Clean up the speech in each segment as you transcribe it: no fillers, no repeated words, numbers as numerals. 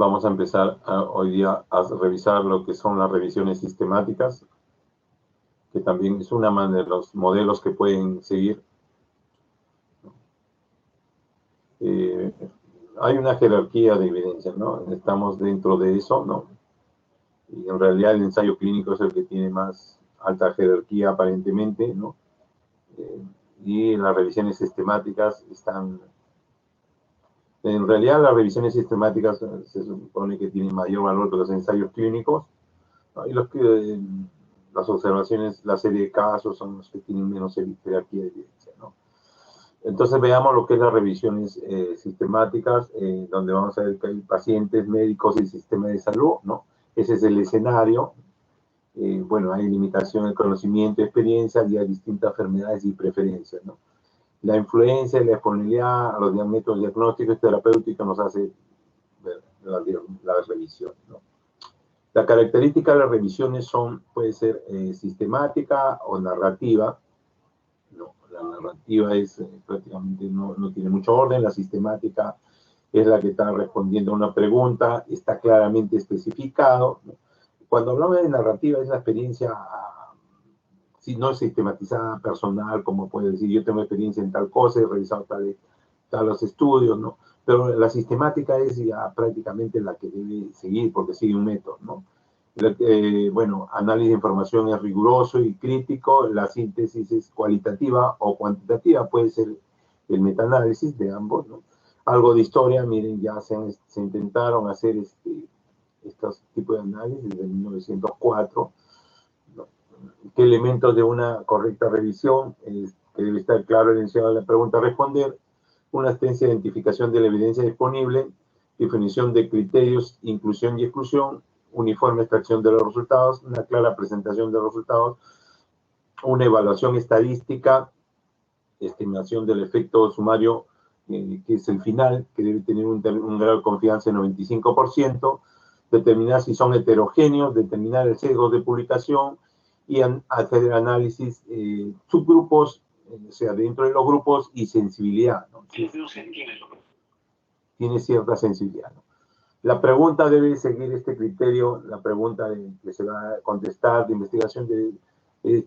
Vamos a empezar hoy día a revisar lo que son las revisiones sistemáticas, que también es una de los modelos que pueden seguir. Hay una jerarquía de evidencia, ¿no? Estamos dentro de eso, ¿no? Y en realidad el ensayo clínico es el que tiene más alta jerarquía aparentemente, ¿no? Y las revisiones sistemáticas están... En realidad las revisiones sistemáticas se supone que tienen mayor valor que los ensayos clínicos, ¿no? Y las observaciones, la serie de casos son los que tienen menos jerarquía de evidencia, ¿no? Entonces veamos lo que es las revisiones sistemáticas, donde vamos a ver que hay pacientes, médicos y sistema de salud, ¿no? Ese es el escenario. Bueno, hay limitación de conocimiento, experiencia y hay distintas enfermedades y preferencias, ¿no? La influencia y la disponibilidad a los métodos diagnósticos y terapéuticos nos hace ver la revisión, ¿no? La característica de las revisiones puede ser sistemática o narrativa. No, la narrativa es prácticamente no tiene mucho orden. La sistemática es la que está respondiendo a una pregunta, está claramente especificado, ¿no? Cuando hablamos de narrativa es la experiencia, si no sistematizada, personal, como puede decir, yo tengo experiencia en tal cosa, he realizado los estudios, ¿no? Pero la sistemática es ya prácticamente la que debe seguir, porque sigue un método, ¿no? Bueno, análisis de información es riguroso y crítico, la síntesis es cualitativa o cuantitativa, puede ser el metaanálisis de ambos, ¿no? Algo de historia, miren, ya se intentaron hacer estos tipos de análisis desde 1904, ¿no? ¿Qué elementos de una correcta revisión? Que debe estar claro enunciado en la pregunta a responder, una extensa identificación de la evidencia disponible, definición de criterios, inclusión y exclusión, uniforme extracción de los resultados, una clara presentación de los resultados, una evaluación estadística, estimación del efecto sumario, que es el final, que debe tener un grado de confianza de 95%, determinar si son heterogéneos, determinar el sesgo de publicación y hacer análisis subgrupos, o sea, dentro de los grupos, y sensibilidad, ¿no? Tiene cierta sensibilidad, ¿no? La pregunta debe seguir este criterio, la pregunta que se va a contestar de investigación de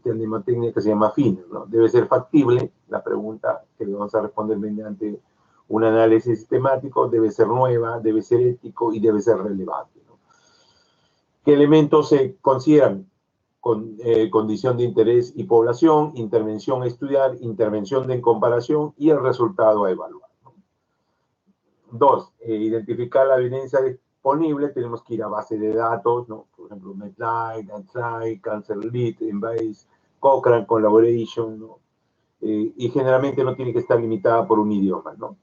mnemotecnia que se llama FINER, ¿no? Debe ser factible, la pregunta que le vamos a responder mediante un análisis sistemático, debe ser nueva, debe ser ético y debe ser relevante, ¿no? ¿Qué elementos se consideran? Condición de interés y población, intervención a estudiar, intervención de comparación y el resultado a evaluar, ¿no? 2, identificar la evidencia disponible, tenemos que ir a base de datos, ¿no? Por ejemplo, Medline, Anslide, Cancer Lead, Embase, Cochrane Collaboration, ¿no? Y generalmente no tiene que estar limitada por un idioma, ¿no?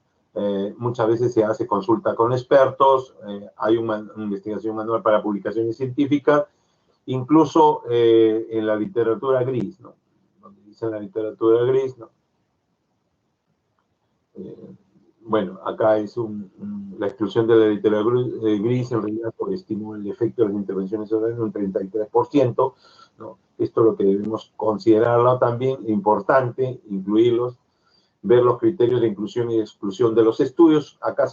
Muchas veces se hace consulta con expertos, hay una investigación manual para publicaciones científicas, incluso en la literatura gris, ¿no? Donde dice la literatura gris, ¿no? Bueno, acá es la exclusión de la literatura gris, en realidad estimó el efecto de las intervenciones sociales en un 33%, ¿no? Esto es lo que debemos considerarlo también, importante, incluirlos, ver los criterios de inclusión y exclusión de los estudios. Acá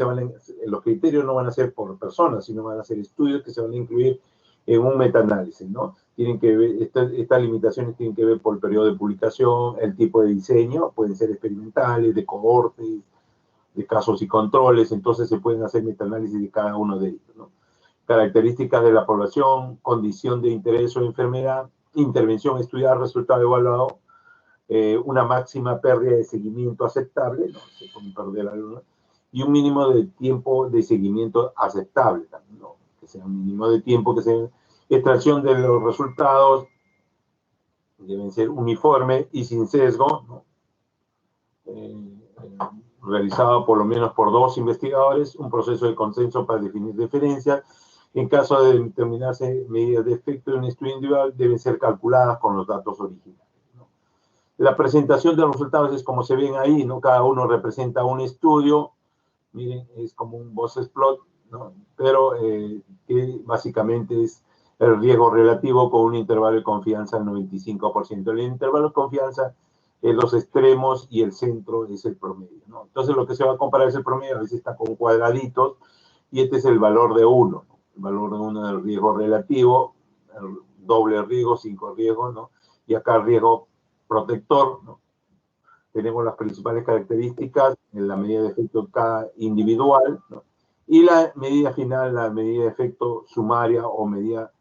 los criterios no van a ser por personas, sino van a ser estudios que se van a incluir en un metaanálisis, ¿no? Tienen que ver, estas limitaciones tienen que ver por el periodo de publicación, el tipo de diseño, pueden ser experimentales, de cohortes, de casos y controles, entonces se pueden hacer metaanálisis de cada uno de ellos, ¿no? Características de la población, condición de interés o enfermedad, intervención, estudiar, resultado evaluado, una máxima pérdida de seguimiento aceptable, ¿no? Se pueden perder la, y un mínimo de tiempo de seguimiento aceptable también, ¿no? Que sea un mínimo de tiempo, que sea extracción de los resultados, deben ser uniforme y sin sesgo, ¿no? Realizado por lo menos por 2 investigadores, un proceso de consenso para definir diferencias. En caso de determinarse medidas de efecto de un estudio individual, deben ser calculadas con los datos originales, ¿no? La presentación de los resultados es como se ven ahí, ¿no? Cada uno representa un estudio, miren, es como un Boxes plot, ¿no? Pero que básicamente es el riesgo relativo con un intervalo de confianza del 95%. El intervalo de confianza es los extremos y el centro es el promedio, ¿no? Entonces lo que se va a comparar es el promedio, a veces está con cuadraditos, y este es el valor de 1, ¿no? El valor de 1 del riesgo relativo, el doble riesgo, 5 riesgos, ¿no? Y acá el riesgo protector, ¿no? Tenemos las principales características en la medida de efecto K individual, ¿no? Y la medida final, la medida de efecto sumaria o medida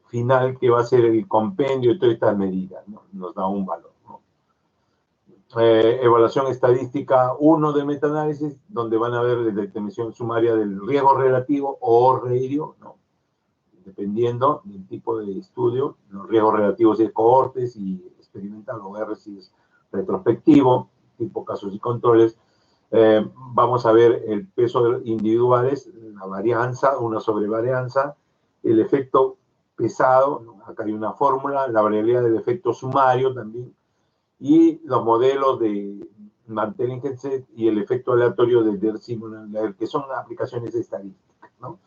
final, que va a ser el compendio de todas estas medidas, ¿no? Nos da un valor, ¿no? Evaluación estadística 1 de metaanálisis, donde van a ver la determinación sumaria del riesgo relativo o radio, ¿no? Dependiendo del tipo de estudio. Los riesgos relativos de cohortes y experimental, o R si es retrospectivo, tipo casos y controles. Vamos a ver el peso individuales, la varianza, una sobrevarianza, el efecto pesado, ¿no? Acá hay una fórmula, la variabilidad del efecto sumario también, y los modelos de Martellingenset y el efecto aleatorio de Der-Simon, que son aplicaciones estadísticas, ¿no?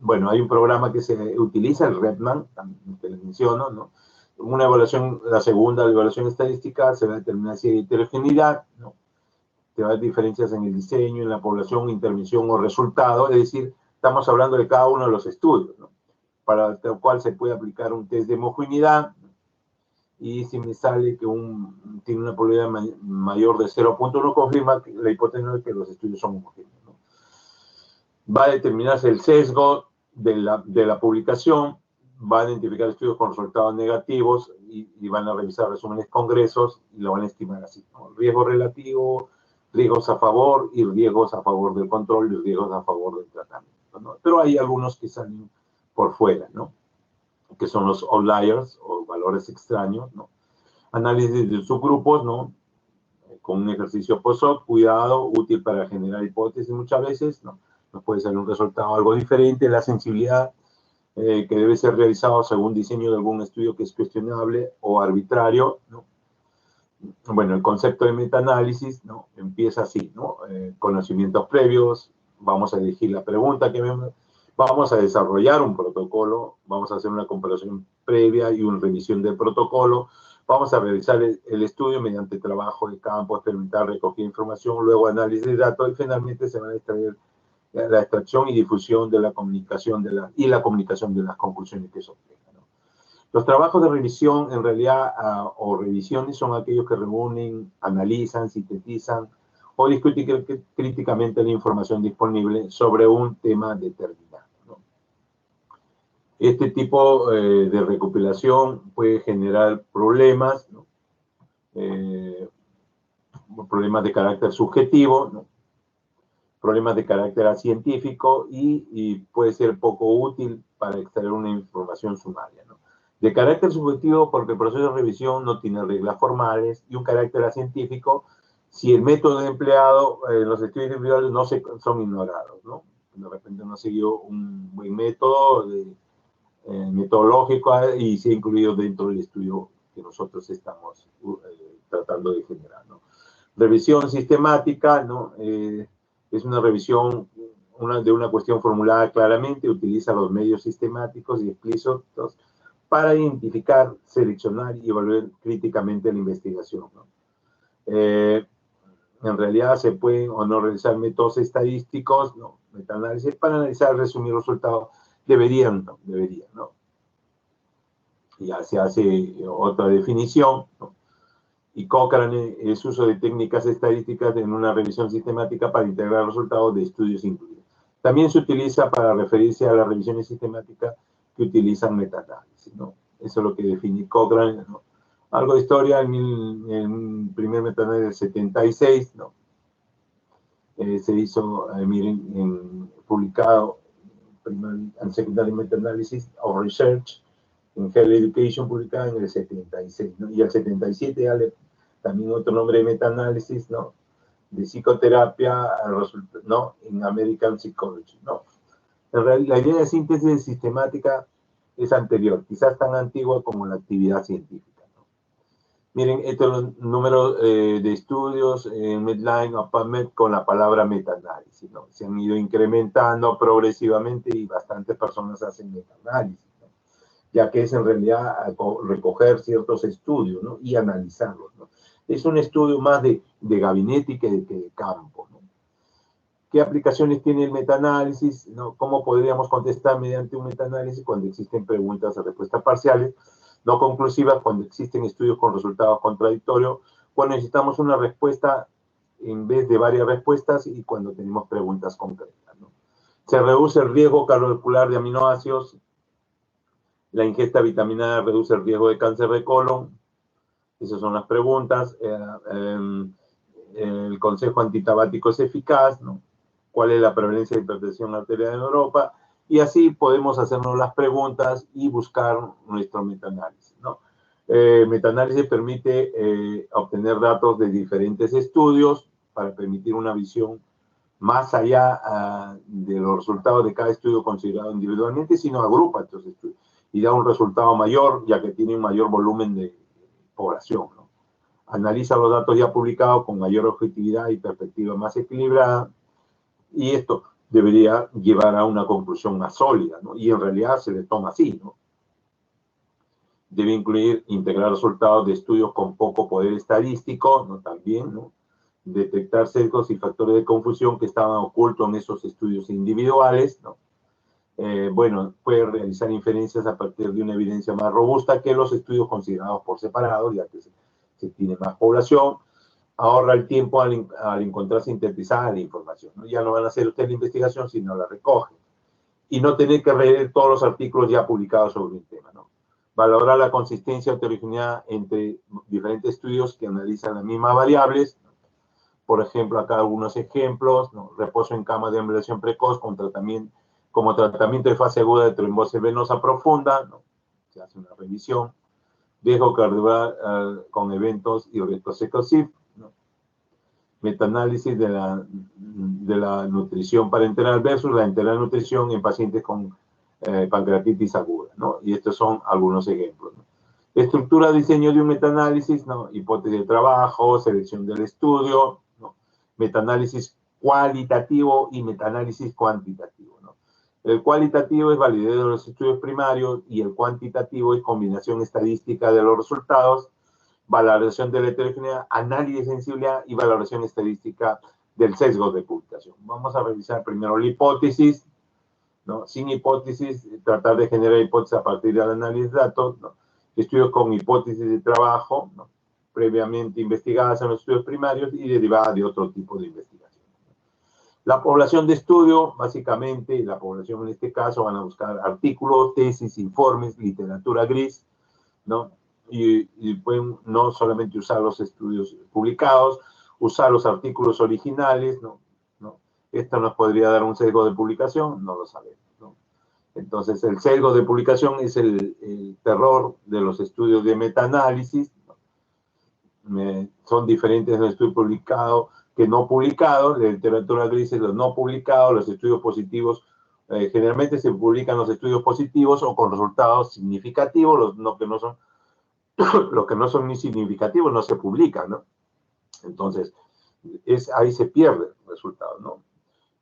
Bueno, hay un programa que se utiliza, el Redman, que les menciono, ¿no? Una evaluación, la segunda, la evaluación estadística, se va a determinar si hay heterogeneidad, ¿no? Te va a dar diferencias en el diseño, en la población, intervención o resultado, es decir, estamos hablando de cada uno de los estudios, ¿no? Para el cual se puede aplicar un test de homogeneidad, y si me sale que tiene una probabilidad mayor de 0.1, confirma la hipótesis de que los estudios son homogéneos, ¿no? Va a determinarse el sesgo de la publicación, va a identificar estudios con resultados negativos y van a revisar resúmenes congresos y lo van a estimar así, ¿no? Riesgo relativo, riesgos a favor y riesgos a favor del control y riesgos a favor del tratamiento, ¿no? Pero hay algunos que salen por fuera, ¿no? Que son los outliers o valores extraños, ¿no? Análisis de subgrupos, ¿no? Con un ejercicio post-hoc, cuidado, útil para generar hipótesis muchas veces, ¿no? Nos puede salir un resultado algo diferente, la sensibilidad que debe ser realizado según diseño de algún estudio que es cuestionable o arbitrario, ¿no? Bueno, el concepto de metaanálisis, ¿no? Empieza así, ¿no? Conocimientos previos, vamos a elegir la pregunta que vamos a desarrollar un protocolo, vamos a hacer una comparación previa y una revisión del protocolo, vamos a realizar el estudio mediante trabajo de campo, experimental, recogida de información, luego análisis de datos y finalmente se van a extraer la extracción y difusión de la comunicación y la comunicación de las conclusiones que se obtengan, ¿no? Los trabajos de revisión, en realidad, o revisiones, son aquellos que reúnen, analizan, sintetizan o discuten críticamente la información disponible sobre un tema determinado, ¿no? Este tipo de recopilación puede generar problemas, ¿no? Problemas de carácter subjetivo, ¿no? Problemas de carácter científico y puede ser poco útil para extraer una información sumaria, ¿no? De carácter subjetivo porque el proceso de revisión no tiene reglas formales, y un carácter científico si el método empleado en los estudios individuales no son ignorados, ¿no? De repente no siguió un buen método metodológico y se ha incluido dentro del estudio que nosotros estamos tratando de generar, ¿no? Revisión sistemática, ¿no? Es una revisión de una cuestión formulada claramente, utiliza los medios sistemáticos y explícitos para identificar, seleccionar y evaluar críticamente la investigación, ¿no? En realidad se pueden o no realizar métodos estadísticos, ¿no? Metaanálisis para analizar, resumir resultados. Deberían, ¿no? Ya se hace otra definición, ¿no? Y Cochrane es uso de técnicas estadísticas en una revisión sistemática para integrar resultados de estudios incluidos. También se utiliza para referirse a las revisiones sistemáticas que utilizan metaanálisis, ¿no? Eso es lo que define Cochrane, ¿no? Algo de historia, en un primer metaanálisis del 76, ¿no? Se hizo, miren, publicado Primary and Secondary Meta-Analysis of Research en Health Education, publicada en el 76, ¿no? Y el 77 también otro nombre de metaanálisis, ¿no? De psicoterapia, ¿no? En American Psychology, ¿no? En realidad, la idea de síntesis sistemática es anterior, quizás tan antigua como la actividad científica, ¿no? Miren, estos son los números de estudios en Medline o PubMed con la palabra metaanálisis, ¿no? Se han ido incrementando progresivamente y bastantes personas hacen metaanálisis, ¿no? Ya que es en realidad recoger ciertos estudios, ¿no? Y analizarlos, ¿no? Es un estudio más de gabinete que de campo, ¿no? ¿Qué aplicaciones tiene el metaanálisis? ¿No? ¿Cómo podríamos contestar mediante un metaanálisis cuando existen preguntas de respuesta parciales, no conclusivas, cuando existen estudios con resultados contradictorios, cuando necesitamos una respuesta en vez de varias respuestas y cuando tenemos preguntas concretas, ¿no? Se reduce el riesgo cardiovascular de aminoácidos, la ingesta vitaminada reduce el riesgo de cáncer de colon. Esas son las preguntas. El consejo antitabático es eficaz, ¿no? ¿Cuál es la prevalencia de hipertensión arterial en Europa? Y así podemos hacernos las preguntas y buscar nuestro metaanálisis, ¿no? Metaanálisis permite obtener datos de diferentes estudios para permitir una visión más allá de los resultados de cada estudio considerado individualmente, sino agrupa estos estudios y da un resultado mayor, ya que tiene un mayor volumen de población, ¿no? Analiza los datos ya publicados con mayor objetividad y perspectiva más equilibrada, y esto debería llevar a una conclusión más sólida, ¿no? Y en realidad se le toma así, ¿no? Debe incluir, integrar resultados de estudios con poco poder estadístico, ¿no? También, ¿no? Detectar sesgos y factores de confusión que estaban ocultos en esos estudios individuales, ¿no? Bueno, puede realizar inferencias a partir de una evidencia más robusta que los estudios considerados por separado, ya que se tiene más población. Ahorra el tiempo al encontrar sintetizada la información, ¿no? Ya no van a hacer ustedes la investigación, sino la recogen. Y no tener que leer todos los artículos ya publicados sobre un tema, ¿no? Valorar la consistencia o heterogeneidad entre diferentes estudios que analizan las mismas variables. Por ejemplo, acá algunos ejemplos, ¿no? Reposo en cama de embriación precoz como tratamiento de fase aguda de trombosis venosa profunda, ¿no? Se hace una revisión. Riesgo cardiovascular con eventos y retrocesivo, ¿no? Metaanálisis de la nutrición parenteral versus la enteral nutrición en pacientes con pancreatitis aguda, ¿no? Y estos son algunos ejemplos, ¿no? Estructura, diseño de un metaanálisis, ¿no? Hipótesis de trabajo, selección del estudio, ¿no? Metaanálisis cualitativo y metaanálisis cuantitativo, ¿no? El cualitativo es validez de los estudios primarios y el cuantitativo es combinación estadística de los resultados, valoración de la heterogeneidad, análisis de sensibilidad y valoración estadística del sesgo de publicación. Vamos a revisar primero la hipótesis, ¿no? Sin hipótesis, tratar de generar hipótesis a partir del análisis de datos, ¿no? Estudios con hipótesis de trabajo, ¿no? Previamente investigadas en los estudios primarios y derivadas de otro tipo de investigación. La población de estudio, básicamente, la población en este caso van a buscar artículos, tesis, informes, literatura gris, ¿no? Y pueden no solamente usar los estudios publicados, usar los artículos originales, ¿no? Esto nos podría dar un sesgo de publicación, no lo sabemos, ¿no? Entonces, el sesgo de publicación es el terror de los estudios de metaanálisis, ¿no? Son diferentes los estudios publicados que no publicados, la literatura gris es los no publicados, los estudios positivos, generalmente se publican los estudios positivos o con resultados significativos, los que no son ni significativos no se publican, ¿no? Entonces, ahí se pierde el resultado, ¿no?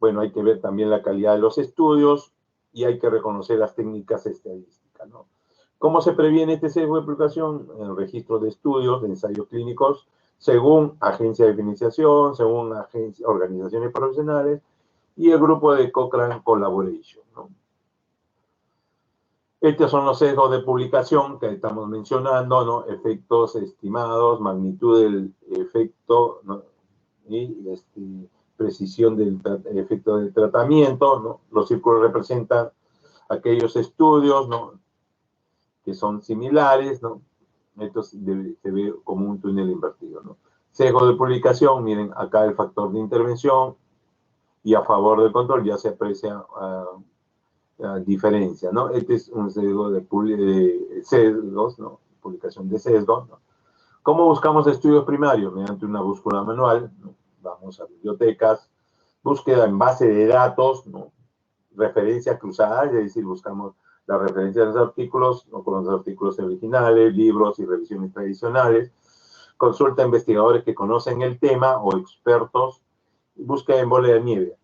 Bueno, hay que ver también la calidad de los estudios y hay que reconocer las técnicas estadísticas, ¿no? ¿Cómo se previene este sesgo de publicación? En el registro de estudios, de ensayos clínicos, según agencia de financiación, según organizaciones profesionales y el grupo de Cochrane Collaboration, ¿no? Estos son los sesgos de publicación que estamos mencionando, ¿no? Efectos estimados, magnitud del efecto, ¿no? Y precisión del efecto del tratamiento, ¿no? Los círculos representan aquellos estudios, ¿no? Que son similares, ¿no? Esto se ve como un túnel invertido, ¿no? Sesgo de publicación, miren, acá el factor de intervención y a favor del control ya se aprecia diferencia, ¿no? Este es un sesgo de sesgos, ¿no? Publicación de sesgos, ¿no? ¿Cómo buscamos estudios primarios? Mediante una búsqueda manual, ¿no? Vamos a bibliotecas, búsqueda en base de datos, ¿no? Referencias cruzadas, es decir, buscamos la referencia de los artículos, ¿no? Con los artículos originales, libros y revisiones tradicionales, consulta a investigadores que conocen el tema o expertos, búsqueda en bola de nieve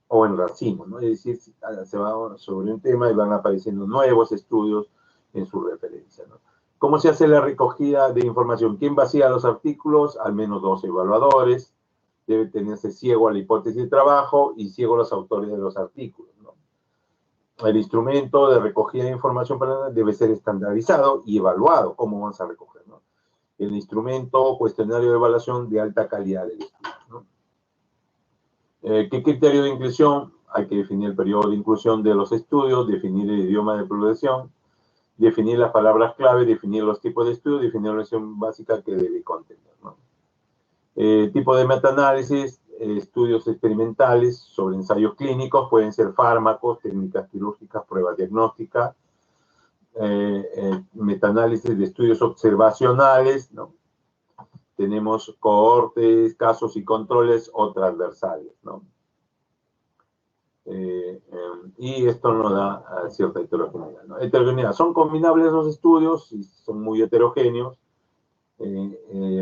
o en racimo, ¿no? Es decir, se va sobre un tema y van apareciendo nuevos estudios en su referencia, ¿no? ¿Cómo se hace la recogida de información? ¿Quién vacía los artículos? Al menos 2 evaluadores. debe tenerse ciego a la hipótesis de trabajo y ciego a los autores de los artículos, ¿no? El instrumento de recogida de información debe ser estandarizado y evaluado. ¿Cómo vamos a recoger, no? El instrumento o cuestionario de evaluación de alta calidad del estudio, ¿no? ¿Qué criterio de inclusión? Hay que definir el periodo de inclusión de los estudios, definir el idioma de producción, definir las palabras clave, definir los tipos de estudios, definir la lección básica que debe contener, ¿no? Tipo de metaanálisis, estudios experimentales sobre ensayos clínicos, pueden ser fármacos, técnicas quirúrgicas, pruebas diagnósticas, metaanálisis de estudios observacionales, ¿no? Tenemos cohortes, casos y controles o transversales, ¿no? Y esto nos da cierta heterogeneidad, ¿no? Heterogeneidad. Son combinables los estudios y son muy heterogéneos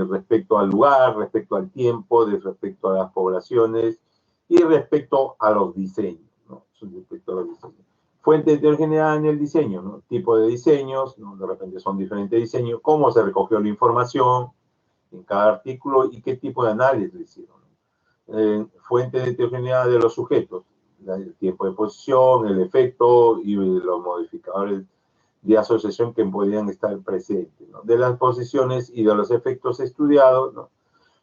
respecto al lugar, respecto al tiempo, respecto a las poblaciones y respecto a los diseños, ¿no? Respecto a los diseños. Fuente de heterogeneidad en el diseño, ¿no? Tipo de diseños, ¿no? De repente son diferentes diseños, cómo se recogió la información en cada artículo y qué tipo de análisis le hicieron, ¿no? Fuente de heterogeneidad de los sujetos, el tiempo de posición, el efecto y los modificadores de asociación que podrían estar presentes, ¿no? De las posiciones y de los efectos estudiados, ¿no?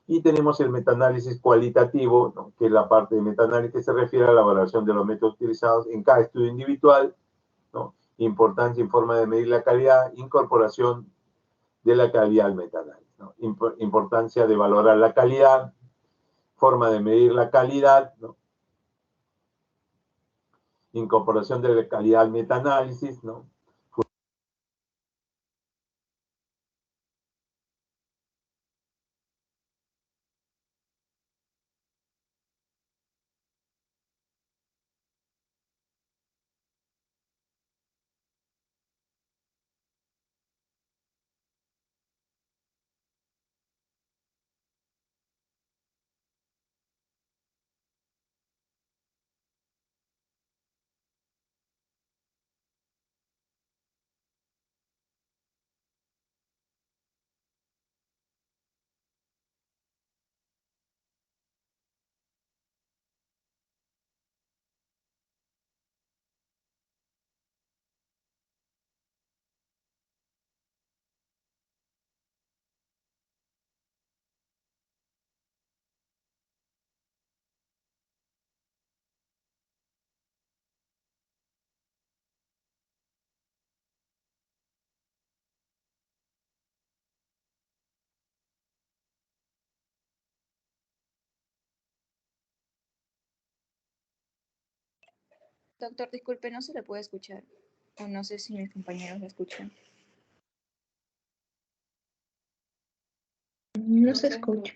Y tenemos el metaanálisis cualitativo, ¿no? Que es la parte de metaanálisis que se refiere a la valoración de los métodos utilizados en cada estudio individual, ¿no? Importancia y forma de medir la calidad, incorporación de la calidad al metaanálisis, ¿no? Importancia de valorar la calidad, forma de medir la calidad, ¿no? Incorporación de la calidad al metaanálisis, ¿no? Doctor, disculpe, no se le puede escuchar. O no sé si mis compañeros lo escuchan. No se escucha.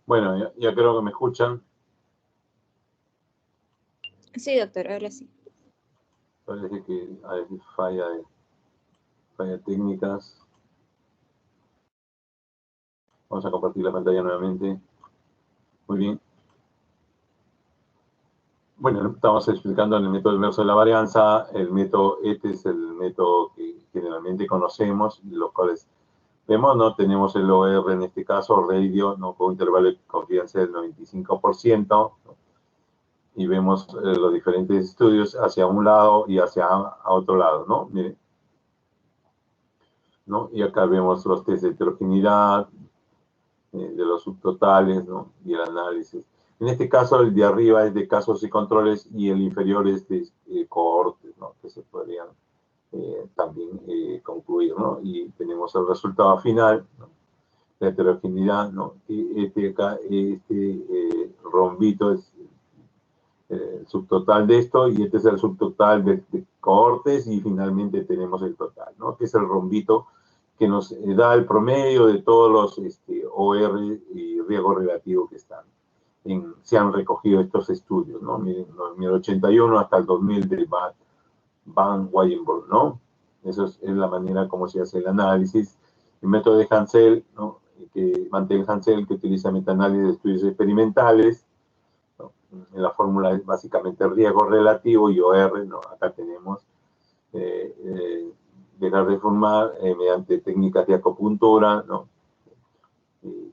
Bueno, ya creo que me escuchan. Sí, doctor, ahora sí. Parece que hay falla técnicas. Vamos a compartir la pantalla nuevamente. Muy bien. Bueno, estamos explicando el método inverso de la varianza. El método, este es el método que generalmente conocemos, los cuales vemos, ¿no? Tenemos el OR en este caso, radio, ¿no? Con un intervalo de confianza del 95%, ¿no? Y vemos los diferentes estudios hacia un lado y hacia otro lado, ¿no? Miren, ¿no? Y acá vemos los test de heterogeneidad, de los subtotales, ¿no? Y el análisis. En este caso, el de arriba es de casos y controles y el inferior es de cohortes, ¿no? Que se podrían también concluir, ¿no? Y tenemos el resultado final, ¿no? La heterogeneidad, ¿no? Y este rombito es el subtotal de esto y este es el subtotal de cohortes y finalmente tenemos el total, ¿no? Que es el rombito que nos da el promedio de todos los OR y riesgo relativo que están. Se han recogido estos estudios, ¿no? Miren, el 81 hasta el 2000 de Van Weyenborg, ¿no? Eso es la manera como se hace el análisis. El método de Hansel, ¿no? Que mantiene Hansel, que utiliza metaanálisis de estudios experimentales, ¿no? La fórmula es básicamente riesgo relativo y OR, ¿no? Acá tenemos dejar de formar mediante técnicas de acupuntura, ¿no?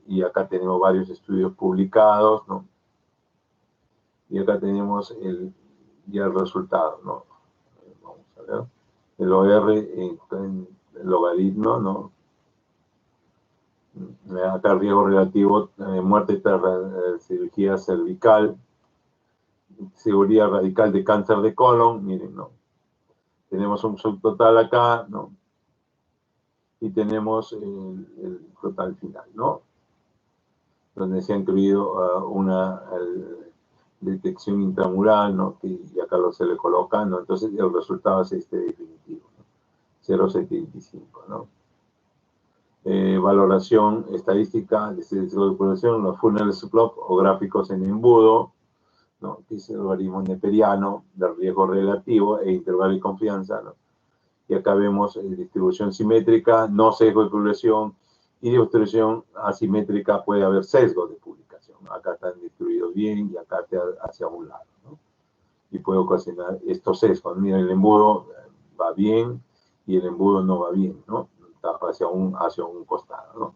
Y acá tenemos varios estudios publicados, ¿no? Y acá tenemos ya el resultado, ¿no? Vamos a ver. El OR en logaritmo, ¿no? Acá riesgo relativo, muerte tras cirugía cervical, seguridad radical de cáncer de colon, miren, ¿no? Tenemos un subtotal acá, ¿no? Y tenemos el total final, ¿no? Donde se ha incluido una detección intramural, ¿no? Que ya acá se le coloca, ¿no? Entonces el resultado es este definitivo, ¿no? 0,75, ¿no? Valoración estadística de población, los funnel plot o gráficos en embudo, ¿no? Que es el logaritmo neperiano del riesgo relativo e intervalo de confianza, ¿no? Y acá vemos distribución simétrica, no sesgo de publicación, y distribución asimétrica puede haber sesgo de publicación. Acá están distribuidos bien y acá hacia un lado, ¿no? Y puede ocasionar estos sesgos. Mira, el embudo va bien y el embudo no va bien, ¿no? Está hacia un costado, ¿no?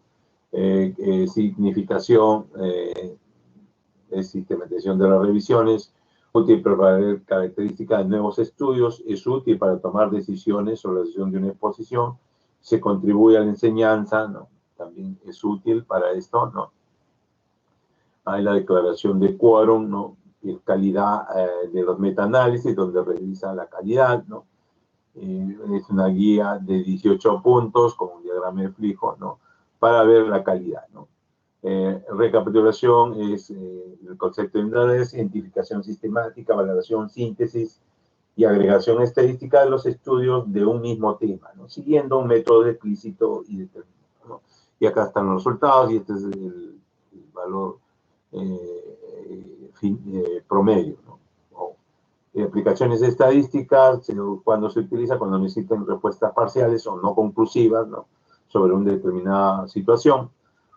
Significación, sistematización de las revisiones, útil para ver características de nuevos estudios, es útil para tomar decisiones sobre la decisión de una exposición, se contribuye a la enseñanza, ¿no? También es útil para esto, ¿no? Hay la declaración de quórum, ¿no? Y calidad de los metaanálisis, donde revisa la calidad, ¿no? Es una guía de 18 puntos con un diagrama de flujo, ¿no? Para ver la calidad, ¿no? Recapitulación es el concepto de metaanálisis, identificación sistemática, valoración, síntesis y agregación estadística de los estudios de un mismo tema, ¿no? Siguiendo un método explícito y determinado, ¿no? Y acá están los resultados y este es el valor promedio, ¿no? Aplicaciones estadísticas, cuando se utiliza, cuando necesitan respuestas parciales o no conclusivas, ¿no? Sobre una determinada situación.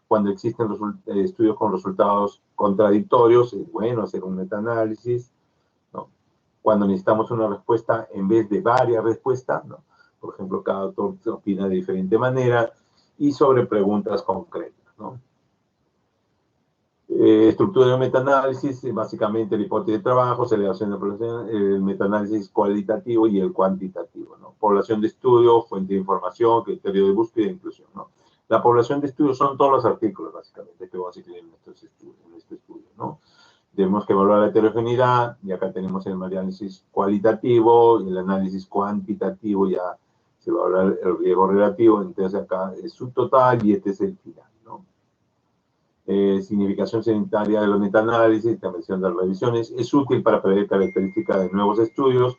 Cuando existen estudios con resultados contradictorios, es bueno hacer un metaanálisis, ¿no? Cuando necesitamos una respuesta en vez de varias respuestas, ¿no? Por ejemplo, cada autor opina de diferente manera, y sobre preguntas concretas, ¿no? Estructura del metaanálisis, básicamente la hipótesis de trabajo, celebración de población, el metaanálisis cualitativo y el cuantitativo, ¿no? Población de estudio, fuente de información, criterio de búsqueda e inclusión, ¿no? La población de estudio son todos los artículos, básicamente, que vamos a incluir en este estudio, ¿no? Tenemos que evaluar la heterogeneidad, y acá tenemos el análisis cualitativo, el análisis cuantitativo, ya se va a hablar el riesgo relativo, entonces acá es subtotal y este es el final, ¿no? Significación sanitaria de los metaanálisis, intervención de las revisiones, es útil para prever características de nuevos estudios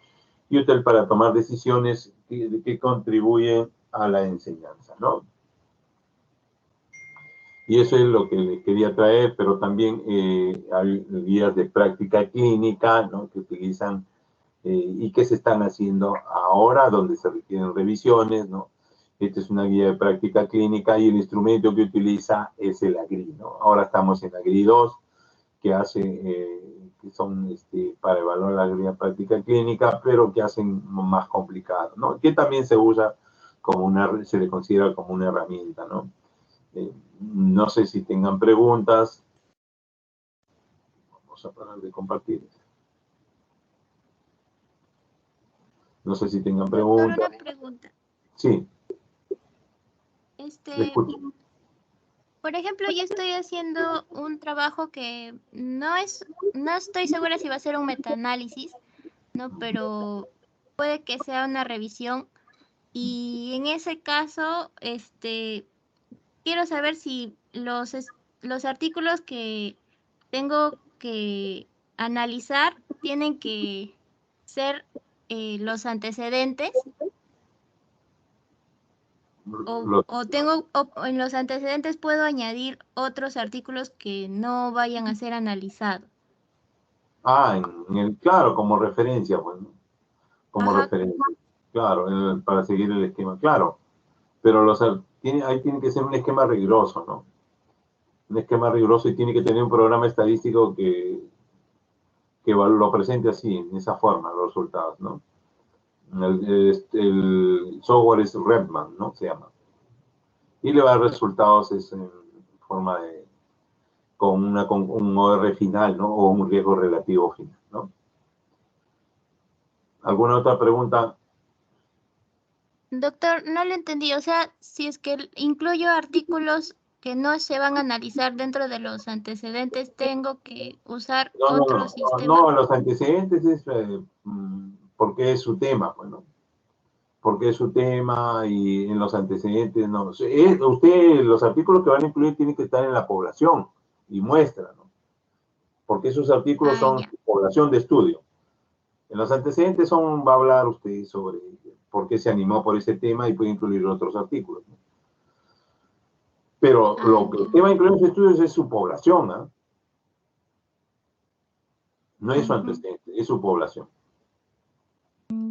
y útil para tomar decisiones que contribuyen a la enseñanza, ¿no? Y eso es lo que les quería traer, pero también hay guías de práctica clínica, ¿no? Que utilizan y que se están haciendo ahora, donde se requieren revisiones, ¿no? Esta es una guía de práctica clínica y el instrumento que utiliza es el AGRI, ¿no? Ahora estamos en AGRI 2 que hace, que son para evaluar la guía práctica clínica, pero que hacen más complicado, ¿no? Que también se usa como se le considera como una herramienta, ¿no? No sé si tengan preguntas. Vamos a parar de compartir. No sé si tengan Doctor, preguntas. una pregunta. Sí, le escucho. Por ejemplo, yo estoy haciendo un trabajo que no estoy segura si va a ser un metaanálisis, ¿no? Pero puede que sea una revisión. Y en ese caso, quiero saber si los artículos que tengo que analizar tienen que ser los antecedentes o en los antecedentes puedo añadir otros artículos que no vayan a ser analizados. Claro, como referencia, bueno, como Ajá. referencia, claro, para seguir el esquema, claro, pero ahí tiene que ser un esquema riguroso, ¿no? Un esquema riguroso y tiene que tener un programa estadístico que lo presente así, en esa forma, los resultados, ¿no? El software es Redman, ¿no? Se llama. Y le va a dar resultados en forma con un OR final, ¿no? O un riesgo relativo final, ¿no? ¿Alguna otra pregunta? Doctor, no lo entendí. O sea, si es que incluyo artículos que no se van a analizar dentro de los antecedentes, ¿tengo que usar otro sistema? No, los antecedentes es porque es su tema, bueno, porque es su tema y en los antecedentes, no. Los artículos que van a incluir tienen que estar en la población y muestra, ¿no? Porque esos artículos son Ya. población de estudio. En los antecedentes va a hablar usted sobre por qué se animó por ese tema y puede incluir otros artículos, ¿no? Pero lo que usted va a incluir en sus estudios es su población, ¿no? No es su antecedente, es su población.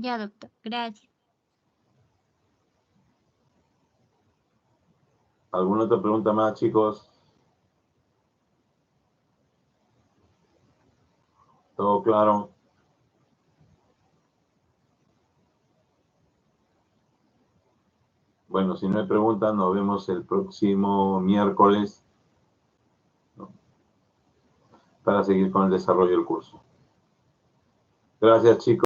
Ya, doctor. Gracias. ¿Alguna otra pregunta más, chicos? ¿Todo claro? Bueno, si no hay preguntas, nos vemos el próximo miércoles, ¿no? Para seguir con el desarrollo del curso. Gracias, chicos.